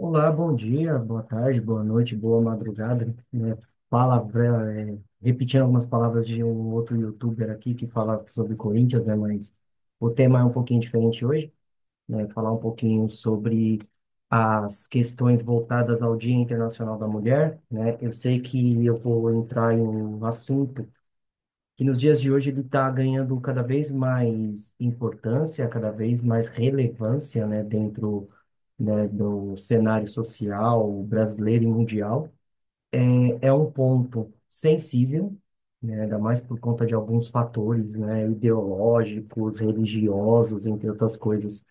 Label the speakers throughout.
Speaker 1: Olá, bom dia, boa tarde, boa noite, boa madrugada, né? Repetindo algumas palavras de um outro YouTuber aqui que fala sobre Corinthians, né? Mas o tema é um pouquinho diferente hoje, né? Falar um pouquinho sobre as questões voltadas ao Dia Internacional da Mulher, né? Eu sei que eu vou entrar em um assunto que nos dias de hoje ele está ganhando cada vez mais importância, cada vez mais relevância, né, dentro, né, do cenário social brasileiro e mundial. É um ponto sensível, né, ainda mais por conta de alguns fatores, né, ideológicos, religiosos, entre outras coisas.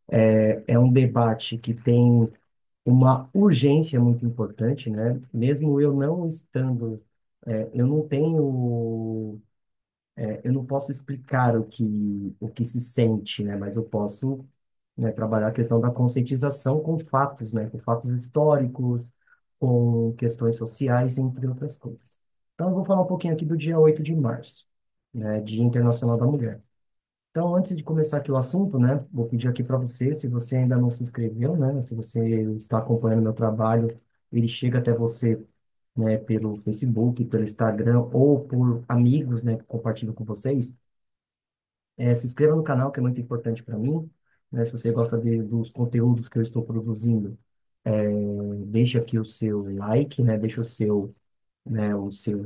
Speaker 1: É um debate que tem uma urgência muito importante, né? Mesmo eu não estando, eu não tenho eu não posso explicar o que se sente, né? Mas eu posso, né, trabalhar a questão da conscientização com fatos, né? Com fatos históricos, com questões sociais, entre outras coisas. Então, eu vou falar um pouquinho aqui do dia 8 de março, né? Dia Internacional da Mulher. Então, antes de começar aqui o assunto, né? Vou pedir aqui para você, se você ainda não se inscreveu, né? Se você está acompanhando meu trabalho, ele chega até você, né? Pelo Facebook, pelo Instagram ou por amigos, né? Que compartilham com vocês. Se inscreva no canal, que é muito importante para mim, né? Se você gosta dos conteúdos que eu estou produzindo, é, deixe aqui o seu like, né? Deixe o seu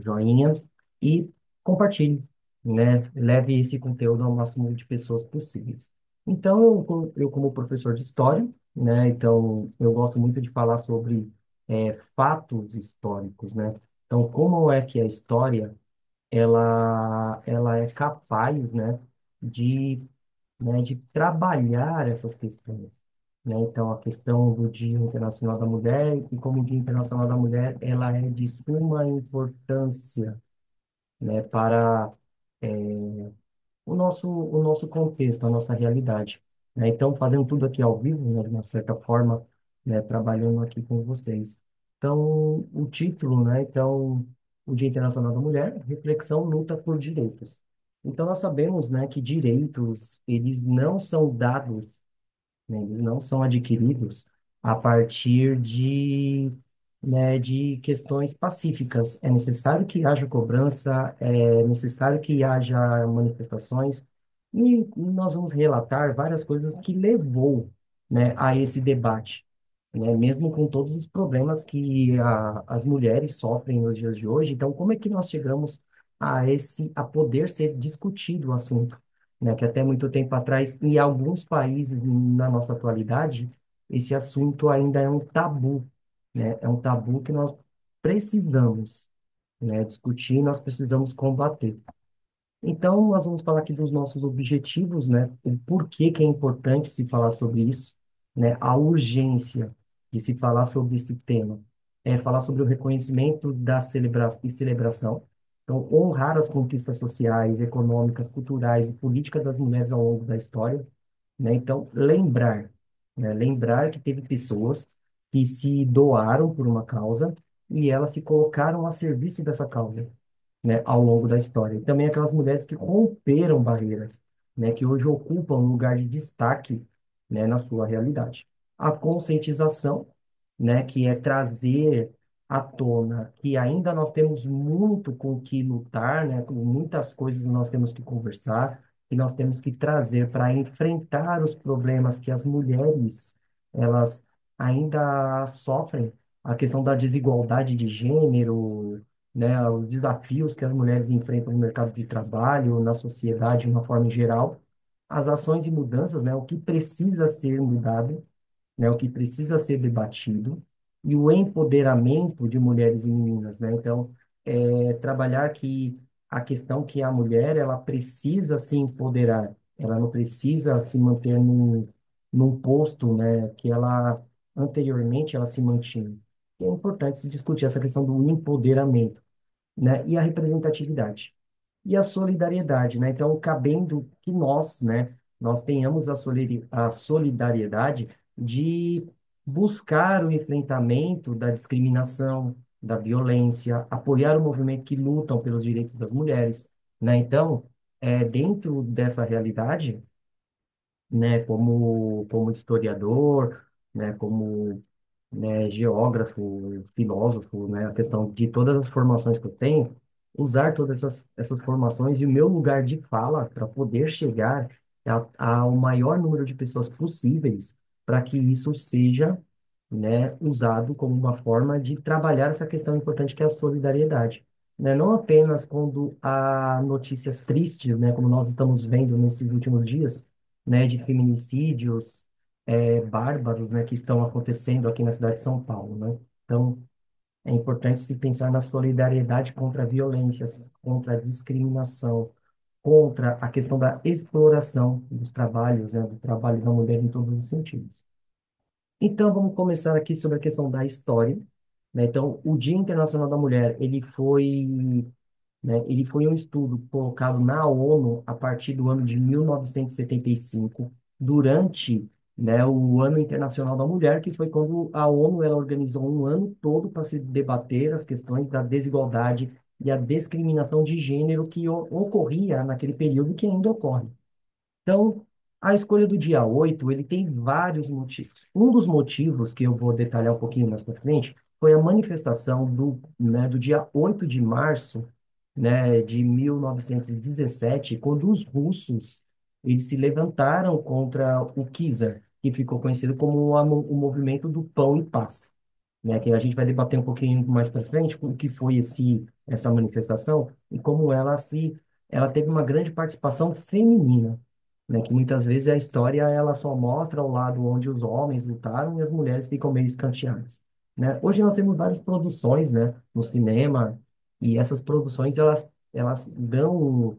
Speaker 1: joinha e compartilhe, né? Leve esse conteúdo ao máximo de pessoas possíveis. Então, eu como professor de história, né? Então, eu gosto muito de falar sobre fatos históricos, né? Então, como é que a história ela é capaz, né, de, de trabalhar essas questões, né? Então, a questão do Dia Internacional da Mulher, e como o Dia Internacional da Mulher, ela é de suma importância, né, para o nosso contexto, a nossa realidade, né? Então, fazendo tudo aqui ao vivo, né, de uma certa forma, né, trabalhando aqui com vocês. Então, o título, né, então, o Dia Internacional da Mulher, reflexão, luta por direitos. Então, nós sabemos, né, que direitos, eles não são dados, né? Eles não são adquiridos a partir de questões pacíficas. É necessário que haja cobrança, é necessário que haja manifestações, e nós vamos relatar várias coisas que levou, né, a esse debate, né? Mesmo com todos os problemas que as mulheres sofrem nos dias de hoje. Então, como é que nós chegamos a poder ser discutido o assunto? Né, que até muito tempo atrás, em alguns países na nossa atualidade, esse assunto ainda é um tabu, né? É um tabu que nós precisamos, né, discutir, nós precisamos combater. Então, nós vamos falar aqui dos nossos objetivos, né? O porquê que é importante se falar sobre isso, né? A urgência de se falar sobre esse tema. É falar sobre o reconhecimento da celebração. Então, honrar as conquistas sociais, econômicas, culturais e políticas das mulheres ao longo da história, né? Então, lembrar, né? Lembrar que teve pessoas que se doaram por uma causa e elas se colocaram a serviço dessa causa, né, ao longo da história. E também aquelas mulheres que romperam barreiras, né, que hoje ocupam um lugar de destaque, né, na sua realidade. A conscientização, né, que é trazer à tona que ainda nós temos muito com o que lutar, né, com muitas coisas nós temos que conversar, e nós temos que trazer para enfrentar os problemas que as mulheres, elas ainda sofrem, a questão da desigualdade de gênero, né, os desafios que as mulheres enfrentam no mercado de trabalho, na sociedade, de uma forma geral, as ações e mudanças, né, o que precisa ser mudado, né, o que precisa ser debatido, e o empoderamento de mulheres e meninas, né? Então, trabalhar que a questão que a mulher, ela precisa se empoderar, ela não precisa se manter num posto, né, que ela anteriormente ela se mantinha. E é importante se discutir essa questão do empoderamento, né? E a representatividade. E a solidariedade, né? Então, cabendo que nós, né, nós tenhamos a solidariedade de buscar o enfrentamento da discriminação, da violência, apoiar o movimento que lutam pelos direitos das mulheres, né? Então, dentro dessa realidade, né, como historiador, né, como geógrafo, filósofo, né, a questão de todas as formações que eu tenho, usar todas essas formações e o meu lugar de fala para poder chegar ao maior número de pessoas possíveis para que isso seja, né, usado como uma forma de trabalhar essa questão importante que é a solidariedade. Né? Não apenas quando há notícias tristes, né, como nós estamos vendo nesses últimos dias, né, de feminicídios, bárbaros, né, que estão acontecendo aqui na cidade de São Paulo, né? Então, é importante se pensar na solidariedade contra a violência, contra a discriminação, contra a questão da exploração dos trabalhos, né, do trabalho da mulher em todos os sentidos. Então, vamos começar aqui sobre a questão da história, né? Então, o Dia Internacional da Mulher, ele foi um estudo colocado na ONU a partir do ano de 1975, durante, né, o Ano Internacional da Mulher, que foi quando a ONU ela organizou um ano todo para se debater as questões da desigualdade e a discriminação de gênero que ocorria naquele período e que ainda ocorre. Então, a escolha do dia 8 ele tem vários motivos. Um dos motivos, que eu vou detalhar um pouquinho mais para frente, foi a manifestação do dia 8 de março, né, de 1917, quando os russos eles se levantaram contra o Czar, que ficou conhecido como o movimento do Pão e Paz, né, que a gente vai debater um pouquinho mais para frente o que foi essa manifestação e como ela teve uma grande participação feminina, né, que muitas vezes a história ela só mostra o lado onde os homens lutaram e as mulheres ficam meio escanteadas, né? Hoje nós temos várias produções, né, no cinema, e essas produções elas dão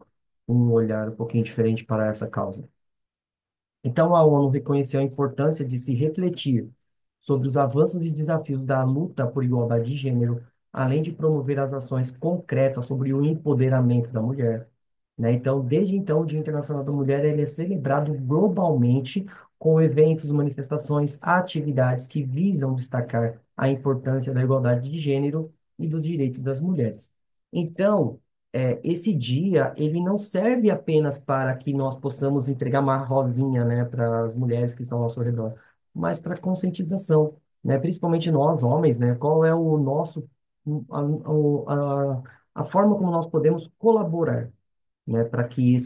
Speaker 1: um olhar um pouquinho diferente para essa causa. Então, a ONU reconheceu a importância de se refletir sobre os avanços e desafios da luta por igualdade de gênero, além de promover as ações concretas sobre o empoderamento da mulher, né? Então, desde então, o Dia Internacional da Mulher ele é celebrado globalmente com eventos, manifestações, atividades que visam destacar a importância da igualdade de gênero e dos direitos das mulheres. Então, esse dia, ele não serve apenas para que nós possamos entregar uma rosinha, né, para as mulheres que estão ao nosso redor, mas para conscientização, né, principalmente nós, homens, né, qual é o nosso, a forma como nós podemos colaborar, né, para que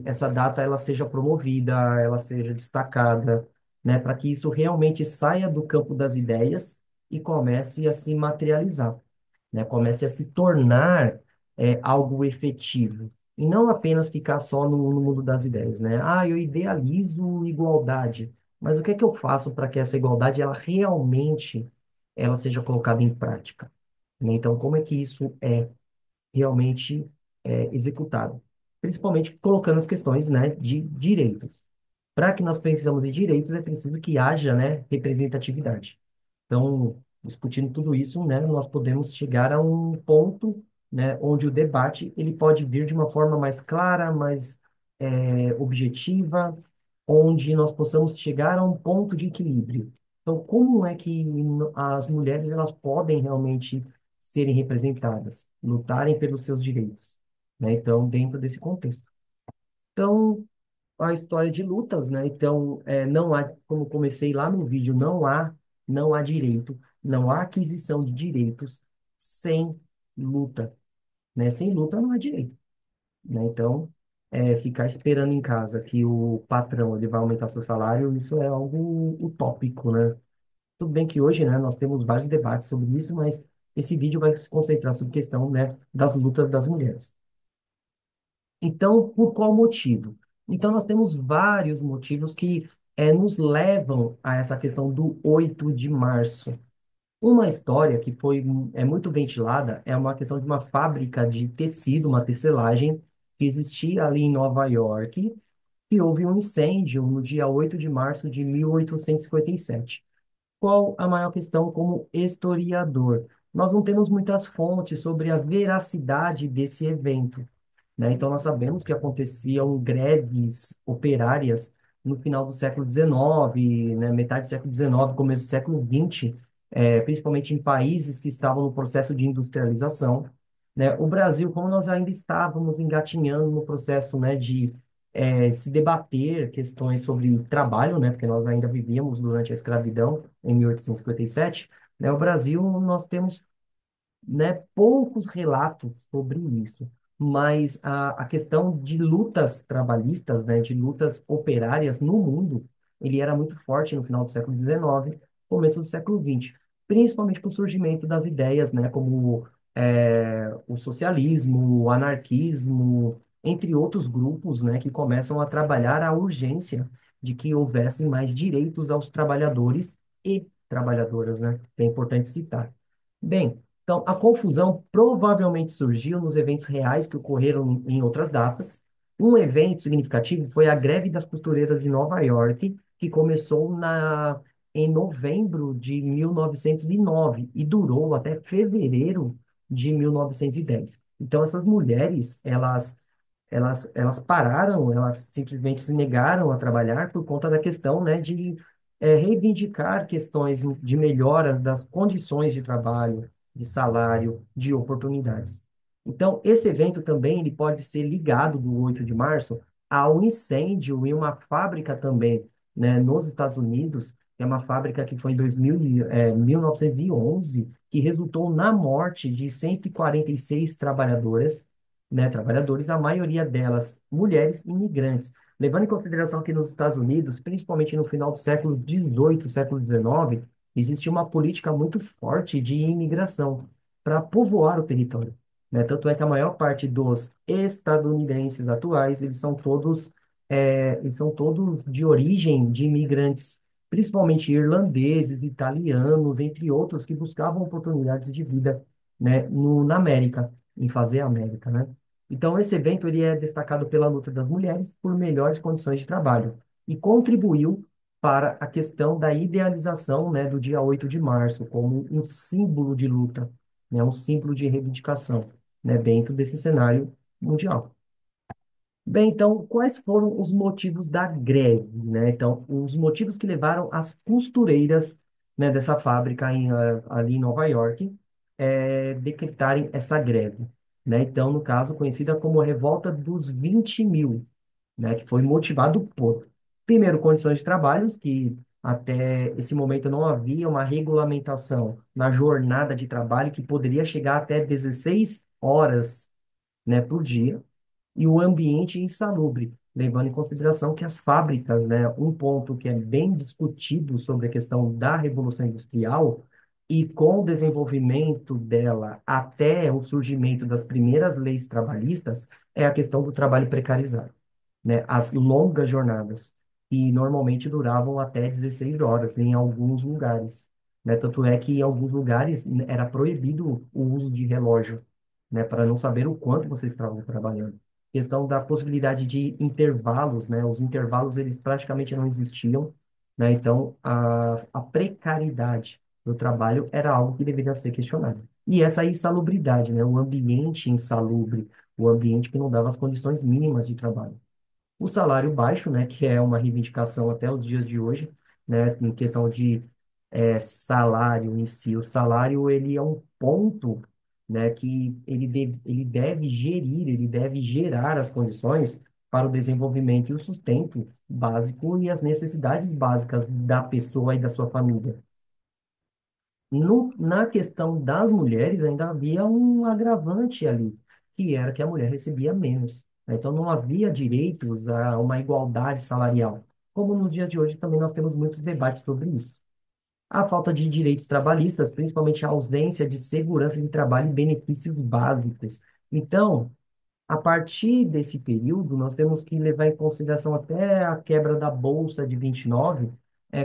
Speaker 1: essa data ela seja promovida, ela seja destacada, né, para que isso realmente saia do campo das ideias e comece a se materializar, né, comece a se tornar algo efetivo. E não apenas ficar só no mundo das ideias, né? Ah, eu idealizo igualdade, mas o que é que eu faço para que essa igualdade ela realmente ela seja colocada em prática? Né? Então, como é que isso é realmente executado, principalmente colocando as questões, né, de direitos. Para que nós pensamos em direitos, é preciso que haja, né, representatividade. Então, discutindo tudo isso, né, nós podemos chegar a um ponto, né, onde o debate ele pode vir de uma forma mais clara, mais objetiva, onde nós possamos chegar a um ponto de equilíbrio. Então, como é que as mulheres elas podem realmente serem representadas, lutarem pelos seus direitos, né? Então, dentro desse contexto. Então, a história de lutas, né? Então, não há, como comecei lá no vídeo, não há direito, não há aquisição de direitos sem luta, né? Sem luta não há direito, né? Então, ficar esperando em casa que o patrão ele vai aumentar seu salário, isso é algo utópico, né? Tudo bem que hoje, né, nós temos vários debates sobre isso, mas esse vídeo vai se concentrar sobre a questão, né, das lutas das mulheres. Então, por qual motivo? Então, nós temos vários motivos que nos levam a essa questão do 8 de março. Uma história que é muito ventilada é uma questão de uma fábrica de tecido, uma tecelagem, que existia ali em Nova York, e houve um incêndio no dia 8 de março de 1857. Qual a maior questão como historiador? Nós não temos muitas fontes sobre a veracidade desse evento, né? Então, nós sabemos que aconteciam greves operárias no final do século XIX, né? Metade do século XIX, começo do século XX, principalmente em países que estavam no processo de industrialização, né? O Brasil, como nós ainda estávamos engatinhando no processo, né, se debater questões sobre trabalho, né, porque nós ainda vivíamos durante a escravidão em 1857, né, o Brasil, nós temos, né, poucos relatos sobre isso, mas a questão de lutas trabalhistas, né, de lutas operárias no mundo, ele era muito forte no final do século XIX, começo do século XX, principalmente com o surgimento das ideias, né, como o socialismo, o anarquismo, entre outros grupos, né, que começam a trabalhar a urgência de que houvessem mais direitos aos trabalhadores e trabalhadoras, né, que é importante citar. Bem, então, a confusão provavelmente surgiu nos eventos reais que ocorreram em outras datas. Um evento significativo foi a greve das costureiras de Nova York, que começou em novembro de 1909 e durou até fevereiro de 1910. Então, essas mulheres, elas pararam, elas simplesmente se negaram a trabalhar por conta da questão, né, de reivindicar questões de melhora das condições de trabalho, de salário, de oportunidades. Então, esse evento também ele pode ser ligado do 8 de março ao incêndio em uma fábrica também, né, nos Estados Unidos, que é uma fábrica que foi em 1911, que resultou na morte de 146 trabalhadoras, né, trabalhadores, a maioria delas mulheres imigrantes. Levando em consideração que nos Estados Unidos, principalmente no final do século XVIII, século XIX, existia uma política muito forte de imigração para povoar o território, né? Tanto é que a maior parte dos estadunidenses atuais, eles são todos de origem de imigrantes, principalmente irlandeses, italianos, entre outros, que buscavam oportunidades de vida, né, na América, em fazer a América, né? Então, esse evento ele é destacado pela luta das mulheres por melhores condições de trabalho e contribuiu para a questão da idealização, né, do dia 8 de março como um símbolo de luta, né, um símbolo de reivindicação, né, dentro desse cenário mundial. Bem, então, quais foram os motivos da greve, né? Então, os motivos que levaram as costureiras, né, dessa fábrica ali em Nova York, decretarem essa greve, né? Então, no caso, conhecida como a Revolta dos 20 mil, né? Que foi motivado por, primeiro, condições de trabalhos, que até esse momento não havia uma regulamentação na jornada de trabalho que poderia chegar até 16 horas, né, por dia e o ambiente insalubre, levando em consideração que as fábricas, né, um ponto que é bem discutido sobre a questão da Revolução Industrial, e com o desenvolvimento dela até o surgimento das primeiras leis trabalhistas, é a questão do trabalho precarizado, né, as longas jornadas, que normalmente duravam até 16 horas em alguns lugares, né, tanto é que em alguns lugares era proibido o uso de relógio, né, para não saber o quanto vocês estavam trabalhando. Questão da possibilidade de intervalos, né, os intervalos eles praticamente não existiam, né, então a precariedade do trabalho era algo que deveria ser questionado. E essa insalubridade, né, o ambiente insalubre, o ambiente que não dava as condições mínimas de trabalho. O salário baixo, né, que é uma reivindicação até os dias de hoje, né, em questão de salário em si. O salário, ele é um ponto, né, que ele deve gerir, ele deve gerar as condições para o desenvolvimento e o sustento básico e as necessidades básicas da pessoa e da sua família. Na questão das mulheres, ainda havia um agravante ali, que era que a mulher recebia menos, né? Então, não havia direitos a uma igualdade salarial. Como nos dias de hoje também nós temos muitos debates sobre isso. A falta de direitos trabalhistas, principalmente a ausência de segurança de trabalho e benefícios básicos. Então, a partir desse período, nós temos que levar em consideração até a quebra da Bolsa de 29,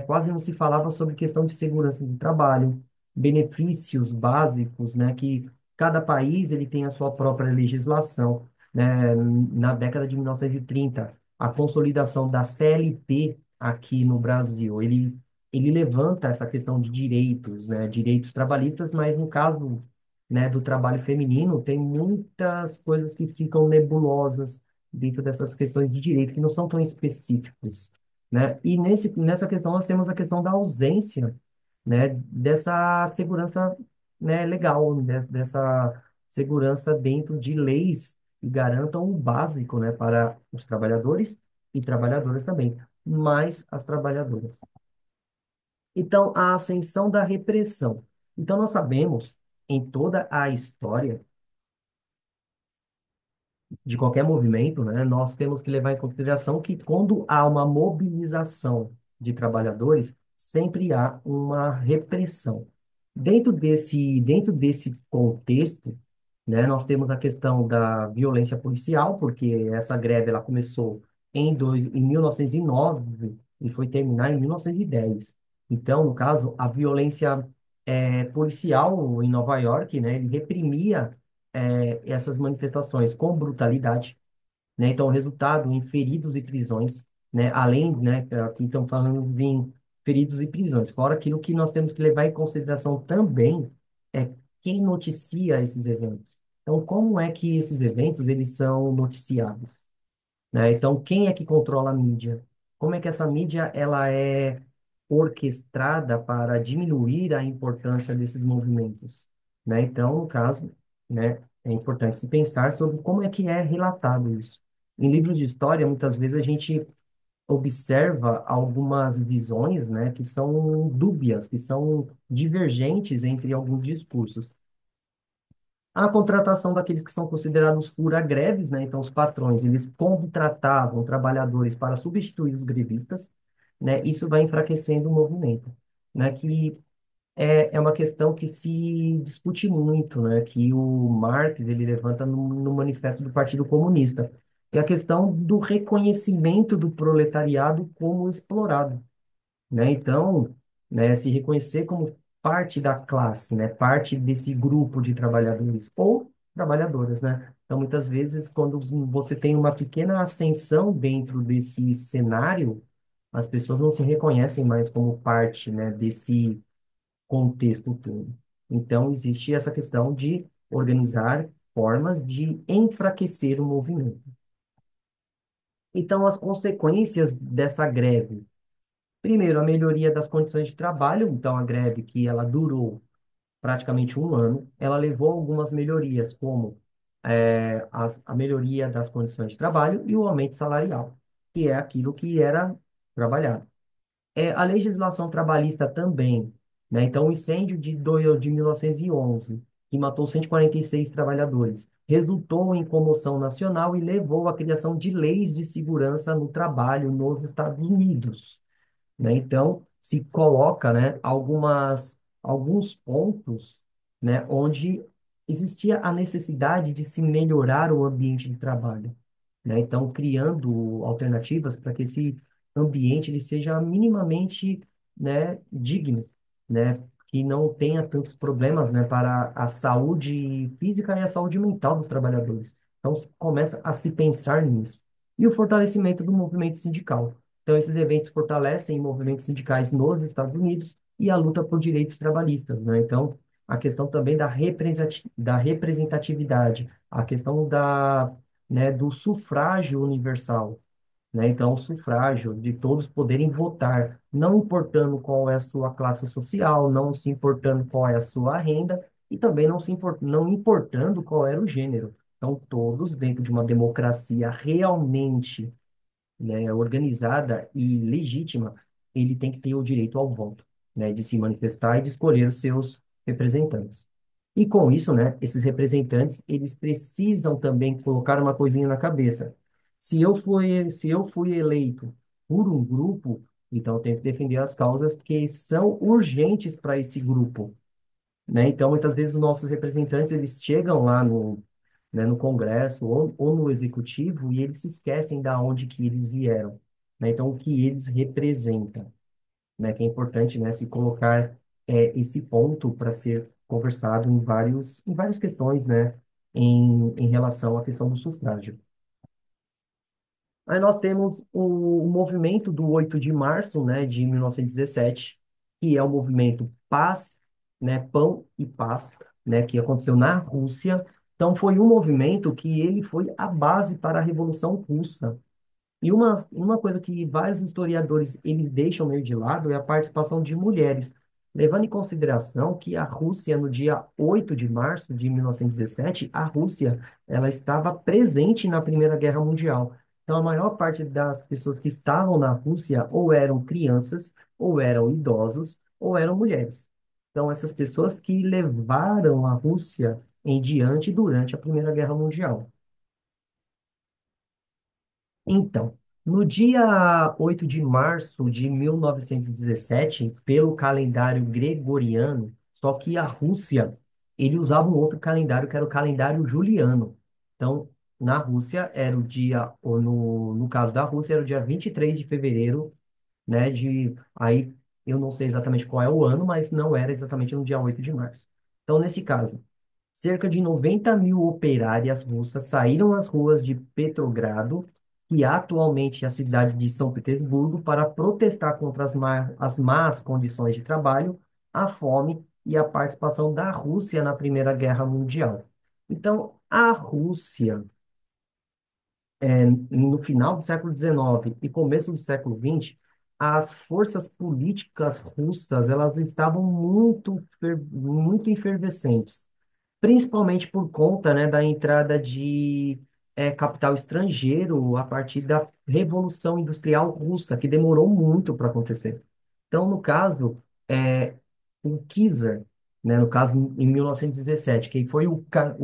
Speaker 1: quase não se falava sobre questão de segurança do trabalho, benefícios básicos, né, que cada país ele tem a sua própria legislação, né, na década de 1930, a consolidação da CLT aqui no Brasil, ele levanta essa questão de direitos, né, direitos trabalhistas, mas no caso, né, do trabalho feminino, tem muitas coisas que ficam nebulosas dentro dessas questões de direito, que não são tão específicos, né? E nessa questão nós temos a questão da ausência, né, dessa segurança, né, legal, dessa segurança dentro de leis e garantam o básico, né, para os trabalhadores e trabalhadoras também, mais as trabalhadoras. Então, a ascensão da repressão. Então, nós sabemos, em toda a história de qualquer movimento, né, nós temos que levar em consideração que quando há uma mobilização de trabalhadores, sempre há uma repressão. Dentro desse contexto, né, nós temos a questão da violência policial, porque essa greve ela começou em 1909 e foi terminar em 1910. Então, no caso, a violência policial em Nova York, né, ele reprimia essas manifestações com brutalidade, né? Então, o resultado em feridos e prisões, né? Além, né, aqui estamos falando em feridos e prisões. Fora aquilo que nós temos que levar em consideração também é quem noticia esses eventos. Então, como é que esses eventos eles são noticiados? Né? Então, quem é que controla a mídia? Como é que essa mídia ela é orquestrada para diminuir a importância desses movimentos? Né? Então, no caso, né, é importante se pensar sobre como é que é relatado isso. Em livros de história, muitas vezes a gente observa algumas visões, né, que são dúbias, que são divergentes entre alguns discursos. A contratação daqueles que são considerados fura-greves, né? Então, os patrões, eles contratavam trabalhadores para substituir os grevistas, né? Isso vai enfraquecendo o movimento, né? Que é uma questão que se discute muito, né? Que o Marx, ele levanta no Manifesto do Partido Comunista, que é a questão do reconhecimento do proletariado como explorado, né? Então, né, se reconhecer como parte da classe, né, parte desse grupo de trabalhadores ou trabalhadoras, né? Então, muitas vezes, quando você tem uma pequena ascensão dentro desse cenário, as pessoas não se reconhecem mais como parte, né, desse contexto todo. Então, existe essa questão de organizar formas de enfraquecer o movimento. Então, as consequências dessa greve. Primeiro, a melhoria das condições de trabalho. Então, a greve que ela durou praticamente um ano, ela levou algumas melhorias, como a melhoria das condições de trabalho e o aumento salarial, que é aquilo que era trabalhado. A legislação trabalhista também, né? Então, o incêndio de 1911, que matou 146 trabalhadores, resultou em comoção nacional e levou à criação de leis de segurança no trabalho nos Estados Unidos, né? Então, se coloca, né, alguns pontos, né, onde existia a necessidade de se melhorar o ambiente de trabalho, né? Então, criando alternativas para que esse ambiente ele seja minimamente, né, digno, né? Que não tenha tantos problemas, né, para a saúde física e a saúde mental dos trabalhadores. Então, se começa a se pensar nisso. E o fortalecimento do movimento sindical. Então, esses eventos fortalecem movimentos sindicais nos Estados Unidos e a luta por direitos trabalhistas, né? Então, a questão também da representatividade, a questão né, do sufrágio universal, né? Então, o sufrágio de todos poderem votar, não importando qual é a sua classe social, não se importando qual é a sua renda e também não importando qual era o gênero. Então, todos dentro de uma democracia realmente, né, organizada e legítima, ele tem que ter o direito ao voto, né, de se manifestar e de escolher os seus representantes. E com isso, né, esses representantes, eles precisam também colocar uma coisinha na cabeça. Se eu fui eleito por um grupo, então eu tenho que defender as causas que são urgentes para esse grupo, né? Então, muitas vezes os nossos representantes, eles chegam lá no Congresso ou no Executivo e eles se esquecem da onde que eles vieram, né? Então, o que eles representam, né? Que é importante, né, se colocar esse ponto para ser conversado em várias questões, né, em relação à questão do sufrágio. Aí nós temos o movimento do 8 de março, né, de 1917, que é o movimento Paz, né, Pão e Paz, né, que aconteceu na Rússia. Então foi um movimento que ele foi a base para a Revolução Russa. E uma coisa que vários historiadores eles deixam meio de lado é a participação de mulheres. levando em consideração que a Rússia, no dia 8 de março de 1917, a Rússia, ela estava presente na Primeira Guerra Mundial. Então, a maior parte das pessoas que estavam na Rússia ou eram crianças, ou eram idosos, ou eram mulheres. Então, essas pessoas que levaram a Rússia em diante durante a Primeira Guerra Mundial. Então, no dia 8 de março de 1917, pelo calendário gregoriano, só que a Rússia, ele usava um outro calendário, que era o calendário juliano. Então, na Rússia, era o dia, ou no caso da Rússia, era o dia 23 de fevereiro, né? Aí eu não sei exatamente qual é o ano, mas não era exatamente no dia 8 de março. Então, nesse caso, cerca de 90 mil operárias russas saíram às ruas de Petrogrado, que atualmente é a cidade de São Petersburgo, para protestar contra as más condições de trabalho, a fome e a participação da Rússia na Primeira Guerra Mundial. Então, a Rússia no final do século XIX e começo do século XX, as forças políticas russas elas estavam muito efervescentes, principalmente por conta, né, da entrada de capital estrangeiro a partir da Revolução Industrial Russa, que demorou muito para acontecer. Então, no caso, é, o Czar, né, no caso, em 1917, que foi o Czar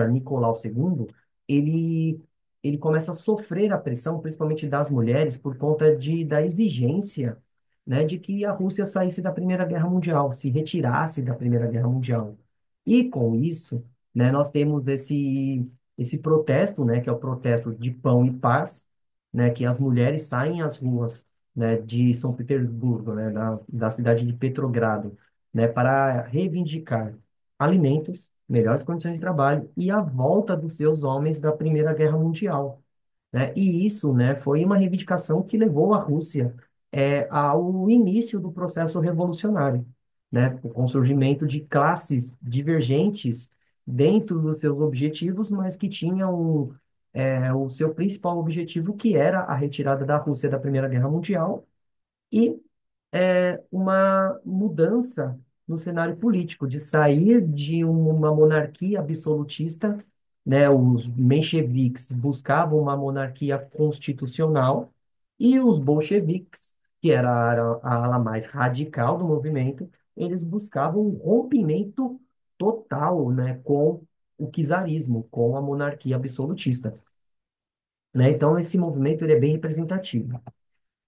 Speaker 1: Nicolau II, ele, ele começa a sofrer a pressão, principalmente das mulheres, por conta da exigência, né, de que a Rússia saísse da Primeira Guerra Mundial, se retirasse da Primeira Guerra Mundial. E com isso, né, nós temos esse protesto, né, que é o protesto de pão e paz, né, que as mulheres saem às ruas, né, de São Petersburgo, né, da cidade de Petrogrado, né, para reivindicar alimentos, melhores condições de trabalho e a volta dos seus homens da Primeira Guerra Mundial, né? E isso, né, foi uma reivindicação que levou a Rússia ao início do processo revolucionário, né, com o surgimento de classes divergentes dentro dos seus objetivos, mas que tinham o seu principal objetivo, que era a retirada da Rússia da Primeira Guerra Mundial e uma mudança no cenário político, de sair de uma monarquia absolutista, né? Os mencheviques buscavam uma monarquia constitucional e os bolcheviques, que era a ala mais radical do movimento, eles buscavam um rompimento total, né, com o czarismo, com a monarquia absolutista, né? Então, esse movimento ele é bem representativo.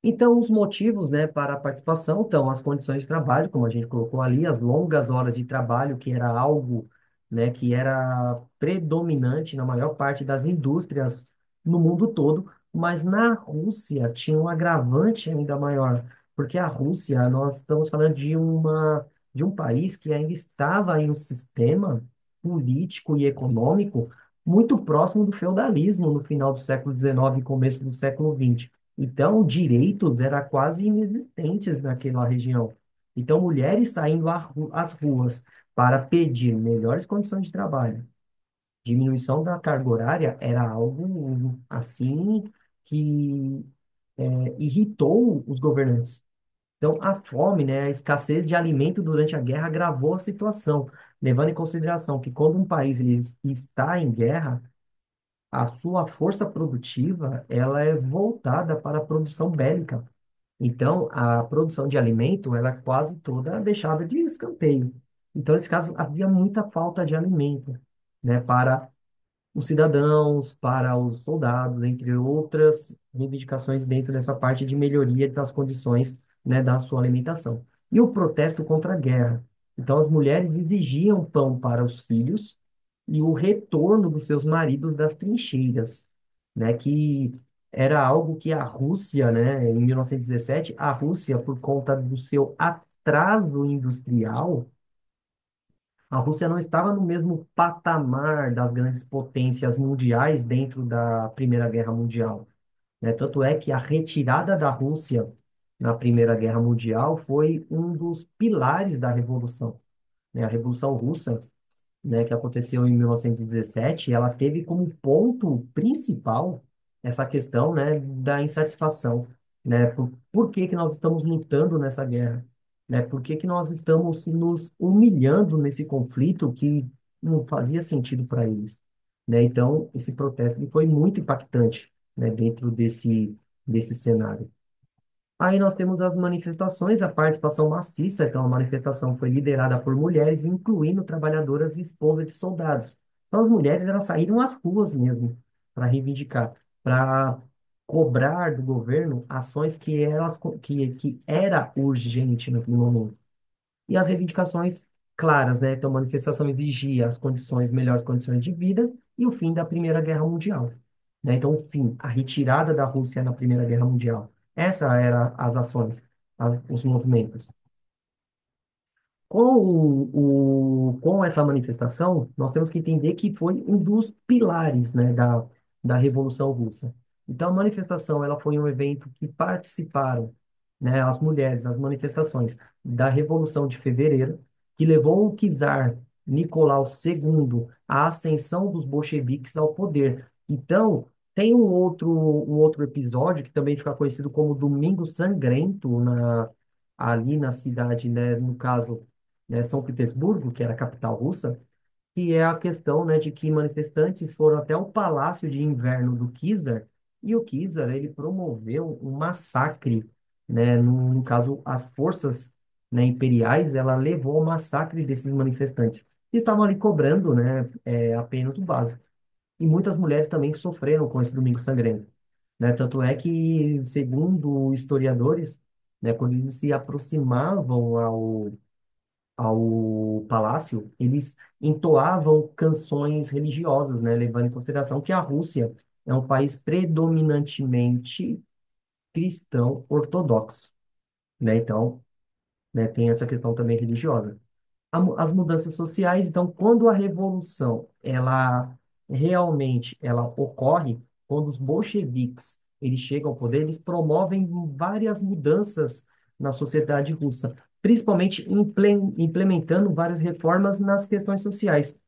Speaker 1: Então, os motivos, né, para a participação estão as condições de trabalho, como a gente colocou ali, as longas horas de trabalho, que era algo, né, que era predominante na maior parte das indústrias no mundo todo, mas na Rússia tinha um agravante ainda maior, porque a Rússia, nós estamos falando de um país que ainda estava em um sistema político e econômico muito próximo do feudalismo no final do século XIX e começo do século XX. Então, direitos eram quase inexistentes naquela região. Então, mulheres saindo às ruas para pedir melhores condições de trabalho, diminuição da carga horária, era algo assim que irritou os governantes. Então, a fome, né, a escassez de alimento durante a guerra agravou a situação, levando em consideração que quando um país ele está em guerra, a sua força produtiva ela é voltada para a produção bélica. Então, a produção de alimento, ela é quase toda deixada de escanteio. Então, nesse caso, havia muita falta de alimento, né, para os cidadãos, para os soldados, entre outras reivindicações dentro dessa parte de melhoria das condições, né, da sua alimentação. E o protesto contra a guerra. Então, as mulheres exigiam pão para os filhos e o retorno dos seus maridos das trincheiras, né, que era algo que a Rússia, né, em 1917, a Rússia, por conta do seu atraso industrial, a Rússia não estava no mesmo patamar das grandes potências mundiais dentro da Primeira Guerra Mundial, né? Tanto é que a retirada da Rússia na Primeira Guerra Mundial foi um dos pilares da Revolução, né? A Revolução Russa, né, que aconteceu em 1917, ela teve como ponto principal essa questão, né, da insatisfação, né? Por que que nós estamos lutando nessa guerra? né? Por que que nós estamos nos humilhando nesse conflito que não fazia sentido para eles, né? Então, esse protesto ele foi muito impactante, né, dentro desse cenário. Aí nós temos as manifestações, a participação maciça, então a manifestação foi liderada por mulheres, incluindo trabalhadoras e esposas de soldados. Então as mulheres elas saíram às ruas mesmo para reivindicar, para cobrar do governo ações que era urgente naquele momento. E as reivindicações claras, né? Então a manifestação exigia as condições, melhores condições de vida e o fim da Primeira Guerra Mundial, né? Então o fim, a retirada da Rússia na Primeira Guerra Mundial. Essa era as ações, os movimentos. Com essa manifestação, nós temos que entender que foi um dos pilares, né, da Revolução Russa. Então, a manifestação ela foi um evento que participaram, né, as mulheres, as manifestações da Revolução de Fevereiro, que levou o czar Nicolau II à ascensão dos bolcheviques ao poder. Então, tem um outro episódio que também fica conhecido como Domingo Sangrento, ali na cidade, né, no caso, né, São Petersburgo, que era a capital russa, que é a questão, né, de que manifestantes foram até o palácio de inverno do Czar, e o Czar, ele promoveu um massacre, né, no caso, as forças, né, imperiais, ela levou ao massacre desses manifestantes, que estavam ali cobrando, né, apenas o básico. E muitas mulheres também sofreram com esse Domingo Sangrento, né? Tanto é que, segundo historiadores, né, quando eles se aproximavam ao palácio, eles entoavam canções religiosas, né, levando em consideração que a Rússia é um país predominantemente cristão ortodoxo, né? Então, né, tem essa questão também religiosa. As mudanças sociais, então, quando a revolução ela realmente ela ocorre, quando os bolcheviques eles chegam ao poder, eles promovem várias mudanças na sociedade russa, principalmente implementando várias reformas nas questões sociais,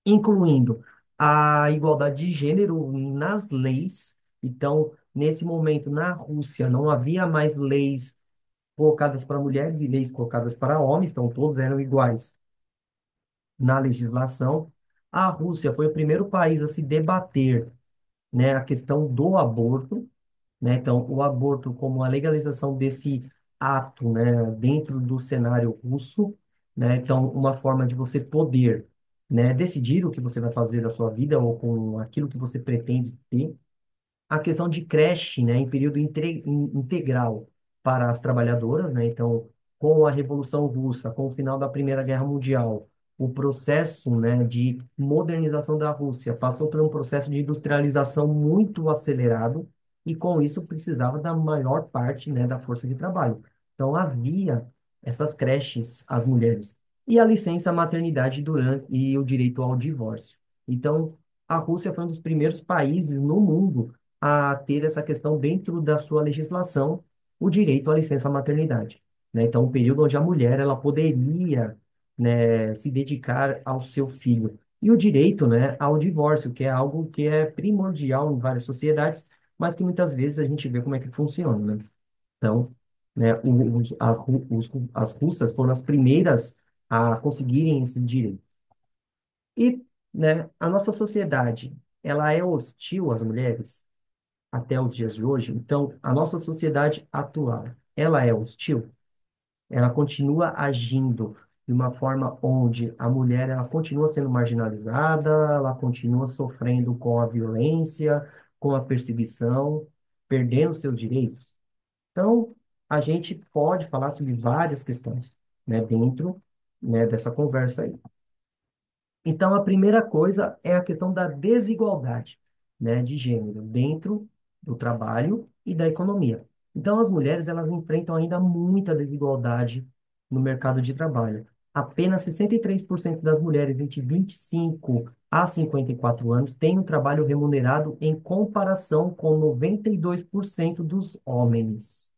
Speaker 1: incluindo a igualdade de gênero nas leis. Então, nesse momento, na Rússia, não havia mais leis colocadas para mulheres e leis colocadas para homens, então todos eram iguais na legislação. A Rússia foi o primeiro país a se debater, né, a questão do aborto, né? Então, o aborto como a legalização desse ato, né, dentro do cenário russo, né? Então, uma forma de você poder, né, decidir o que você vai fazer da sua vida ou com aquilo que você pretende ter, a questão de creche, né, em período integral para as trabalhadoras, né? Então, com a Revolução Russa, com o final da Primeira Guerra Mundial, o processo, né, de modernização da Rússia passou por um processo de industrialização muito acelerado e com isso precisava da maior parte, né, da força de trabalho. Então, havia essas creches às mulheres e a licença maternidade durante e o direito ao divórcio. Então, a Rússia foi um dos primeiros países no mundo a ter essa questão dentro da sua legislação, o direito à licença maternidade, né? Então, um período onde a mulher ela poderia, né, se dedicar ao seu filho. E o direito, né, ao divórcio, que é algo que é primordial em várias sociedades, mas que muitas vezes a gente vê como é que funciona, né? Então, né, as russas foram as primeiras a conseguirem esses direitos. E, né, a nossa sociedade, ela é hostil às mulheres? Até os dias de hoje. Então, a nossa sociedade atual, ela é hostil? Ela continua agindo de uma forma onde a mulher ela continua sendo marginalizada, ela continua sofrendo com a violência, com a perseguição, perdendo seus direitos? Então, a gente pode falar sobre várias questões, né, dentro, né, dessa conversa aí. Então, a primeira coisa é a questão da desigualdade, né, de gênero dentro do trabalho e da economia. Então, as mulheres elas enfrentam ainda muita desigualdade no mercado de trabalho. Apenas 63% das mulheres entre 25 a 54 anos têm um trabalho remunerado em comparação com 92% dos homens,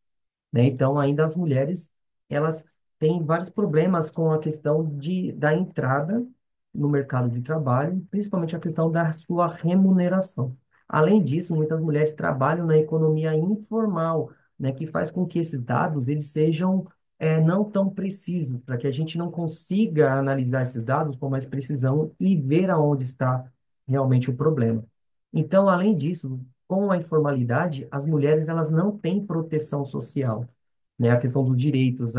Speaker 1: né? Então, ainda as mulheres, elas têm vários problemas com a questão da entrada no mercado de trabalho, principalmente a questão da sua remuneração. Além disso, muitas mulheres trabalham na economia informal, né, que faz com que esses dados eles sejam não tão preciso, para que a gente não consiga analisar esses dados com mais precisão e ver aonde está realmente o problema. Então, além disso, com a informalidade, as mulheres elas não têm proteção social, né? A questão dos direitos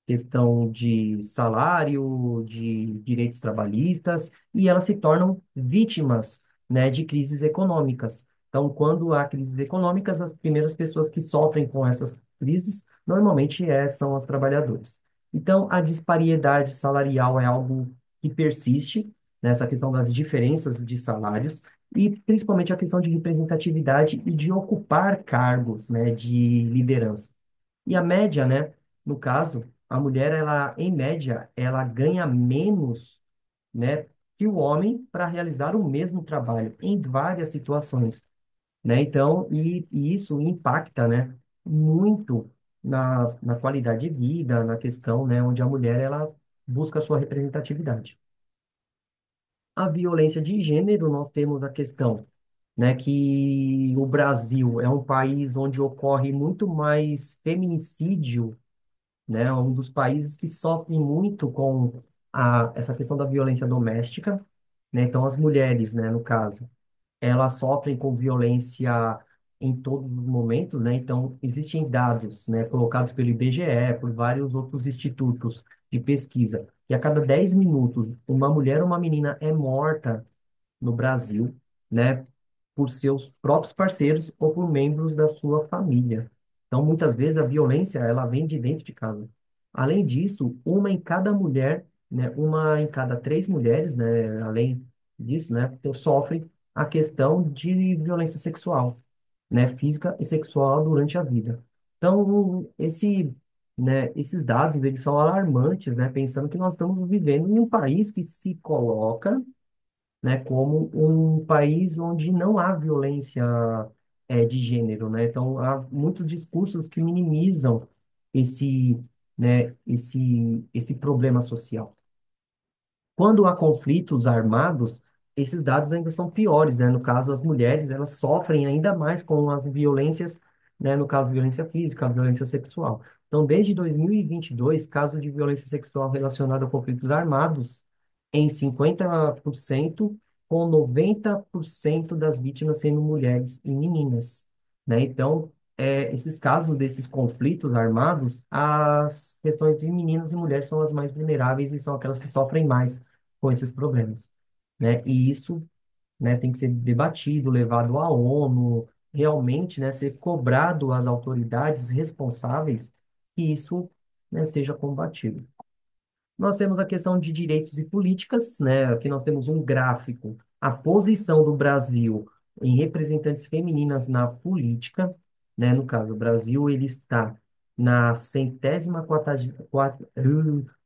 Speaker 1: questão de salário, de direitos trabalhistas, e elas se tornam vítimas, né, de crises econômicas. Então, quando há crises econômicas, as primeiras pessoas que sofrem com essas crises, normalmente são as trabalhadoras. Então, a disparidade salarial é algo que persiste, nessa questão das diferenças de salários, e principalmente a questão de representatividade e de ocupar cargos, né, de liderança. E a média, né? No caso, a mulher, ela, em média, ela ganha menos, né, que o homem para realizar o mesmo trabalho em várias situações, né? Então, e isso impacta, né, muito na qualidade de vida, na questão, né, onde a mulher, ela busca a sua representatividade. A violência de gênero, nós temos a questão, né, que o Brasil é um país onde ocorre muito mais feminicídio, né? É um dos países que sofre muito com essa questão da violência doméstica, né? Então, as mulheres, né, no caso, elas sofrem com violência em todos os momentos, né? Então, existem dados, né, colocados pelo IBGE, por vários outros institutos de pesquisa, que a cada 10 minutos, uma mulher ou uma menina é morta no Brasil, né, por seus próprios parceiros ou por membros da sua família. Então, muitas vezes a violência ela vem de dentro de casa. Além disso, uma em cada mulher, né, uma em cada três mulheres, né, além disso, né, sofrem a questão de violência sexual, né, física e sexual durante a vida. Então, esses dados, eles são alarmantes, né, pensando que nós estamos vivendo em um país que se coloca, né, como um país onde não há violência de gênero, né? Então, há muitos discursos que minimizam esse, esse problema social. Quando há conflitos armados, esses dados ainda são piores, né? No caso, as mulheres, elas sofrem ainda mais com as violências, né? No caso, violência física, violência sexual. Então, desde 2022, casos de violência sexual relacionada a conflitos armados em 50%, com 90% das vítimas sendo mulheres e meninas, né? Então, esses casos desses conflitos armados, as questões de meninas e mulheres são as mais vulneráveis e são aquelas que sofrem mais com esses problemas, né? E isso, né, tem que ser debatido, levado à ONU, realmente, né, ser cobrado às autoridades responsáveis que isso, né, seja combatido. Nós temos a questão de direitos e políticas, né? Aqui nós temos um gráfico, a posição do Brasil em representantes femininas na política, né? No caso, o Brasil ele está na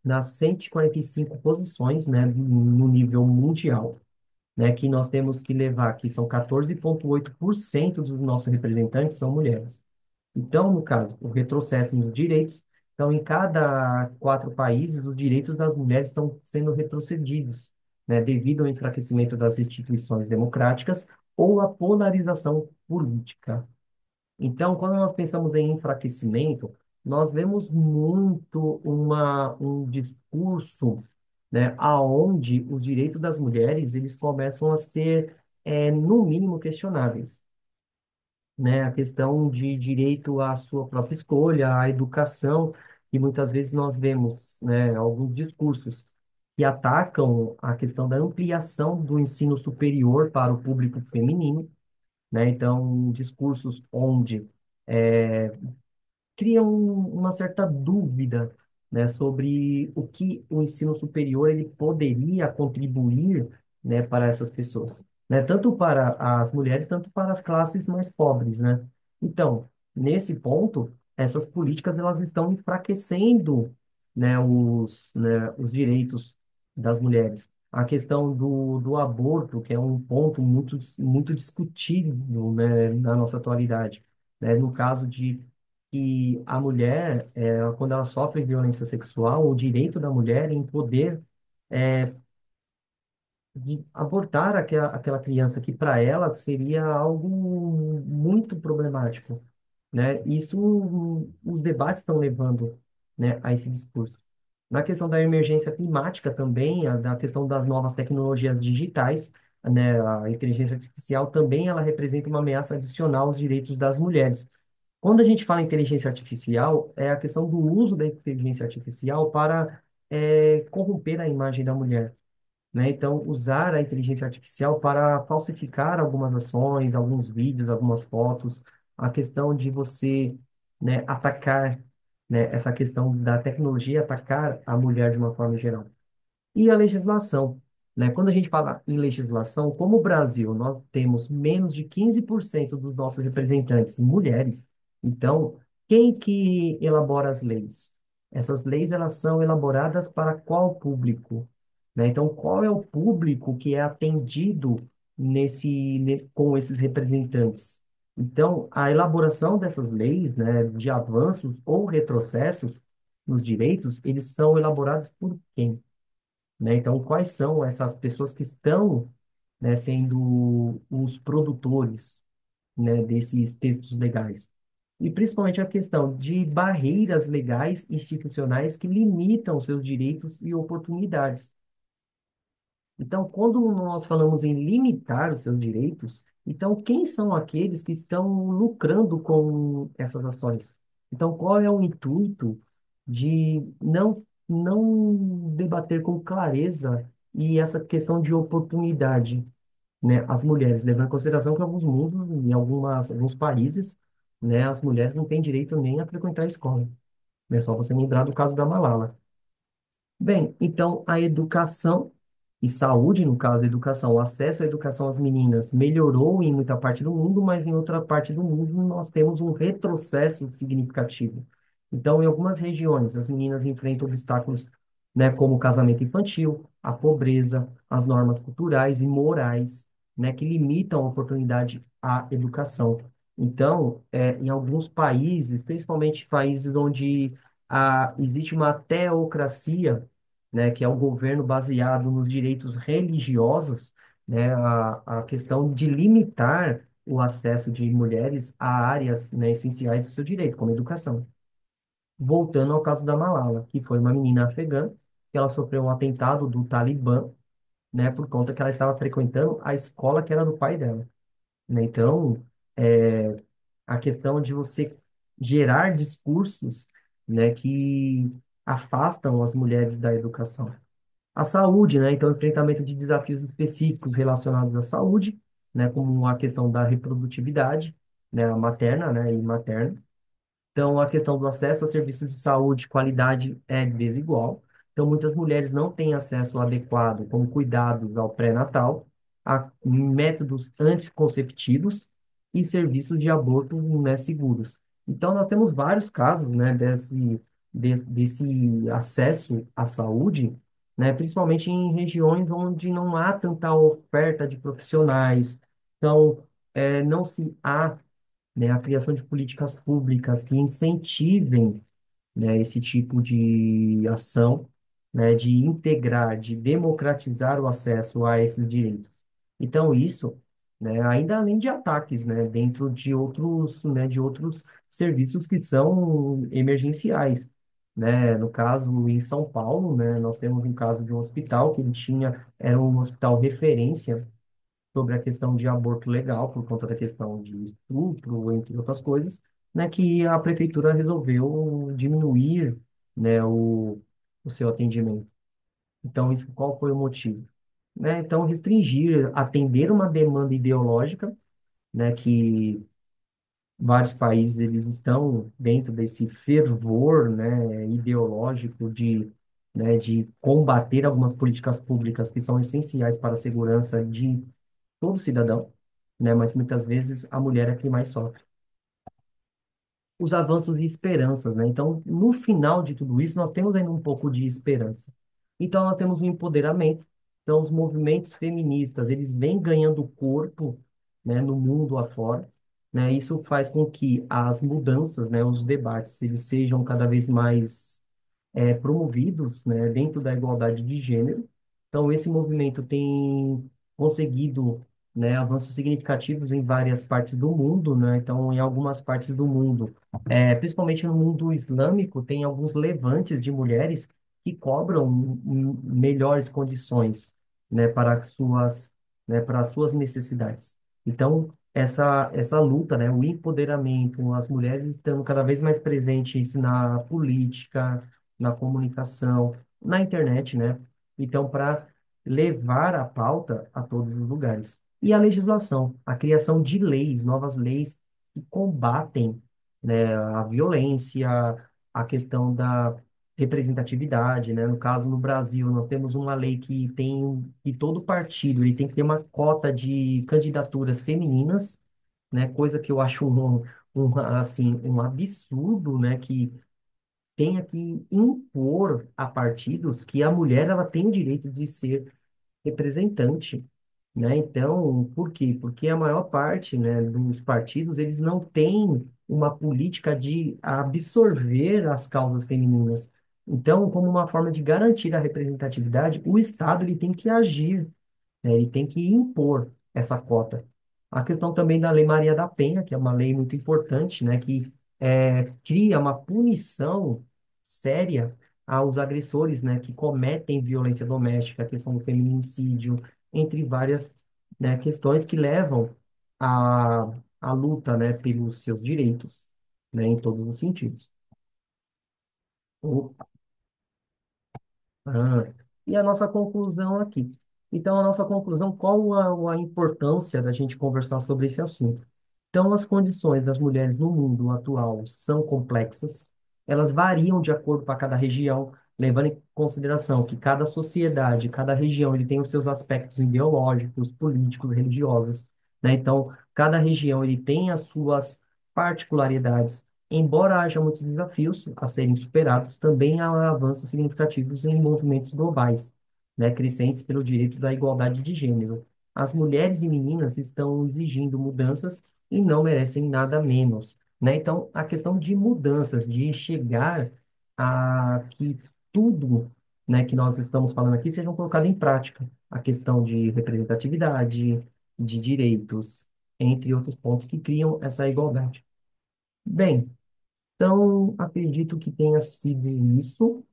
Speaker 1: nas 145 posições, né? No nível mundial, né? Que nós temos que levar, que são 14,8% dos nossos representantes são mulheres. Então, no caso, o retrocesso nos direitos. Então, em cada quatro países, os direitos das mulheres estão sendo retrocedidos, né, devido ao enfraquecimento das instituições democráticas ou à polarização política. Então, quando nós pensamos em enfraquecimento, nós vemos muito um discurso, né, aonde os direitos das mulheres eles começam a ser, no mínimo, questionáveis, né? A questão de direito à sua própria escolha, à educação, e muitas vezes nós vemos, né, alguns discursos que atacam a questão da ampliação do ensino superior para o público feminino, né? Então, discursos onde cria uma certa dúvida, né, sobre o que o ensino superior ele poderia contribuir, né, para essas pessoas, né, tanto para as mulheres, tanto para as classes mais pobres, né? Então, nesse ponto, essas políticas elas estão enfraquecendo, né, os direitos das mulheres. A questão do aborto, que é um ponto muito discutido, né, na nossa atualidade, né? No caso de que a mulher, quando ela sofre violência sexual, o direito da mulher em poder de abortar aquela criança, que para ela seria algo muito problemático, né? Isso os debates estão levando. né, a esse discurso. Na questão da emergência climática também, da questão das novas tecnologias digitais, né, a inteligência artificial também ela representa uma ameaça adicional aos direitos das mulheres. Quando a gente fala em inteligência artificial, é a questão do uso da inteligência artificial para corromper a imagem da mulher, né? Então, usar a inteligência artificial para falsificar algumas ações, alguns vídeos, algumas fotos, a questão de você, né, atacar, né, essa questão da tecnologia atacar a mulher de uma forma geral. E a legislação, né? Quando a gente fala em legislação, como o Brasil, nós temos menos de 15% dos nossos representantes mulheres, então, quem que elabora as leis? Essas leis, elas são elaboradas para qual público? Né? Então, qual é o público que é atendido com esses representantes? Então, a elaboração dessas leis, né, de avanços ou retrocessos nos direitos, eles são elaborados por quem? Né? Então, quais são essas pessoas que estão, né, sendo os produtores, né, desses textos legais? E principalmente a questão de barreiras legais institucionais que limitam seus direitos e oportunidades. Então, quando nós falamos em limitar os seus direitos, então quem são aqueles que estão lucrando com essas ações? Então, qual é o intuito de não debater com clareza e essa questão de oportunidade, né, as mulheres, levando em consideração que em alguns mundos, alguns países, né, as mulheres não têm direito nem a frequentar a escola. É só você lembrar do caso da Malala. Bem, então a educação e saúde, no caso da educação, o acesso à educação às meninas melhorou em muita parte do mundo, mas em outra parte do mundo nós temos um retrocesso significativo. Então, em algumas regiões, as meninas enfrentam obstáculos, né, como o casamento infantil, a pobreza, as normas culturais e morais, né, que limitam a oportunidade à educação. Então, em alguns países, principalmente países onde existe uma teocracia, né, que é o governo baseado nos direitos religiosos, né, a questão de limitar o acesso de mulheres a áreas, né, essenciais do seu direito, como educação. Voltando ao caso da Malala, que foi uma menina afegã, que ela sofreu um atentado do Talibã, né, por conta que ela estava frequentando a escola que era do pai dela, né? Então, a questão de você gerar discursos, né, que afastam as mulheres da educação. A saúde, né? Então, enfrentamento de desafios específicos relacionados à saúde, né? Como a questão da reprodutividade, né? A materna, né? E materna. Então, a questão do acesso a serviços de saúde, qualidade é desigual. Então, muitas mulheres não têm acesso adequado, como cuidados ao pré-natal, a métodos anticonceptivos e serviços de aborto, né, seguros. Então, nós temos vários casos, né, desse acesso à saúde, né, principalmente em regiões onde não há tanta oferta de profissionais. Então, não se há, né, a criação de políticas públicas que incentivem, né, esse tipo de ação, né, de integrar, de democratizar o acesso a esses direitos. Então, isso, né, ainda além de ataques, né, dentro de outros serviços que são emergenciais. Né? No caso, em São Paulo, né, nós temos um caso de um hospital que ele tinha, era um hospital referência sobre a questão de aborto legal, por conta da questão de estupro, entre outras coisas, né, que a prefeitura resolveu diminuir, né, o seu atendimento. Então, isso, qual foi o motivo? Né? Então, restringir, atender uma demanda ideológica, né, que vários países eles estão dentro desse fervor, né, ideológico de combater algumas políticas públicas que são essenciais para a segurança de todo cidadão, né? Mas muitas vezes a mulher é quem mais sofre. Os avanços e esperanças, né? Então, no final de tudo isso, nós temos ainda um pouco de esperança. Então, nós temos o empoderamento. Então, os movimentos feministas, eles vêm ganhando corpo, né, no mundo afora, né? Isso faz com que as mudanças, né, os debates, eles sejam cada vez mais promovidos, né, dentro da igualdade de gênero. Então, esse movimento tem conseguido, né, avanços significativos em várias partes do mundo, né? Então, em algumas partes do mundo, principalmente no mundo islâmico, tem alguns levantes de mulheres que cobram melhores condições, né, para as suas necessidades. Então, essa luta, né, o empoderamento, as mulheres estando cada vez mais presentes na política, na comunicação, na internet, né? Então, para levar a pauta a todos os lugares. E a legislação, a criação de leis, novas leis que combatem, né, a violência, a questão da representatividade, né? No caso, no Brasil, nós temos uma lei que tem que todo partido ele tem que ter uma cota de candidaturas femininas, né? Coisa que eu acho assim, um absurdo, né? Que tenha que impor a partidos que a mulher ela tem o direito de ser representante, né? Então, por quê? Porque a maior parte, né, dos partidos, eles não têm uma política de absorver as causas femininas. Então, como uma forma de garantir a representatividade, o Estado ele tem que agir, né? Ele tem que impor essa cota. A questão também da Lei Maria da Penha, que é uma lei muito importante, né, que cria uma punição séria aos agressores, né, que cometem violência doméstica, a questão do feminicídio, entre várias, né, questões que levam à luta, né, pelos seus direitos, né, em todos os sentidos. Ah, e a nossa conclusão aqui. Então, a nossa conclusão, qual a importância da gente conversar sobre esse assunto? Então, as condições das mulheres no mundo atual são complexas, elas variam de acordo para cada região, levando em consideração que cada sociedade, cada região, ele tem os seus aspectos ideológicos, políticos, religiosos, né? Então, cada região, ele tem as suas particularidades. Embora haja muitos desafios a serem superados, também há avanços significativos em movimentos globais, né, crescentes pelo direito da igualdade de gênero. As mulheres e meninas estão exigindo mudanças e não merecem nada menos, né? Então, a questão de mudanças, de chegar a que tudo, né, que nós estamos falando aqui sejam colocado em prática. A questão de representatividade, de direitos, entre outros pontos que criam essa igualdade. Bem, então, acredito que tenha sido isso.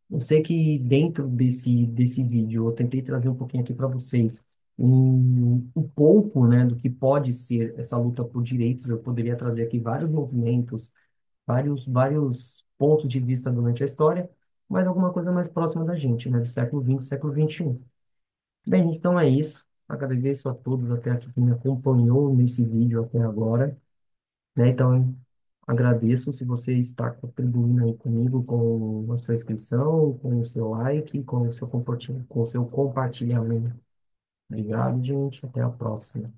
Speaker 1: Eu sei que dentro desse vídeo eu tentei trazer um pouquinho aqui para vocês um pouco, né, do que pode ser essa luta por direitos. Eu poderia trazer aqui vários movimentos, vários pontos de vista durante a história, mas alguma coisa mais próxima da gente, né, do século XX, século XXI. Bem, então é isso. Agradeço a todos até aqui que me acompanhou nesse vídeo até agora, né? Então, agradeço se você está contribuindo aí comigo com a sua inscrição, com o seu like, com o seu compartilhamento. Obrigado, gente. Até a próxima.